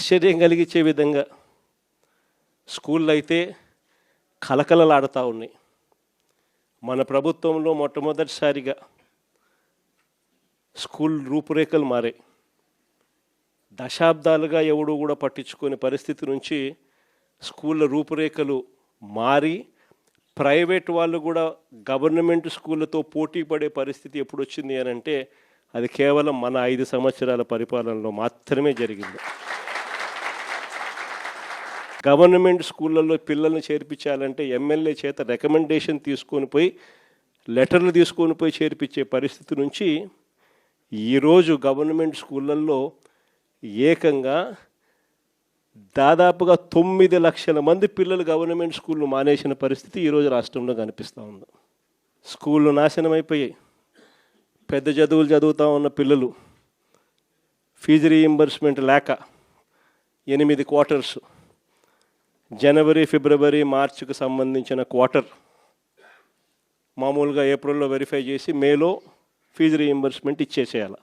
ఆశ్చర్యం కలిగించే విధంగా స్కూళ్ళు అయితే కలకలలాడుతూ ఉన్నాయి. మన ప్రభుత్వంలో మొట్టమొదటిసారిగా స్కూల్ రూపురేఖలు మారాయి. దశాబ్దాలుగా ఎవడు కూడా పట్టించుకునే పరిస్థితి నుంచి స్కూళ్ళ రూపురేఖలు మారి ప్రైవేట్ వాళ్ళు కూడా గవర్నమెంట్ స్కూళ్ళతో పోటీ పడే పరిస్థితి ఎప్పుడు వచ్చింది అని అంటే అది కేవలం మన 5 సంవత్సరాల పరిపాలనలో మాత్రమే జరిగింది. గవర్నమెంట్ స్కూళ్ళల్లో పిల్లల్ని చేర్పించాలంటే ఎమ్మెల్యే చేత రికమెండేషన్ తీసుకొని పోయి లెటర్లు తీసుకొని పోయి చేర్పించే పరిస్థితి నుంచి ఈరోజు గవర్నమెంట్ స్కూళ్ళల్లో ఏకంగా దాదాపుగా 9 లక్షల మంది పిల్లలు గవర్నమెంట్ స్కూళ్ళు మానేసిన పరిస్థితి ఈరోజు రాష్ట్రంలో కనిపిస్తూ ఉంది. స్కూళ్ళు నాశనం అయిపోయాయి. పెద్ద చదువులు చదువుతూ ఉన్న పిల్లలు ఫీజు రీయింబర్స్మెంట్ లేక 8 క్వార్టర్స్, జనవరి, ఫిబ్రవరి, మార్చికి సంబంధించిన క్వార్టర్ మామూలుగా ఏప్రిల్లో వెరిఫై చేసి మేలో ఫీజు రీయింబర్స్మెంట్ ఇచ్చేసేయాలి.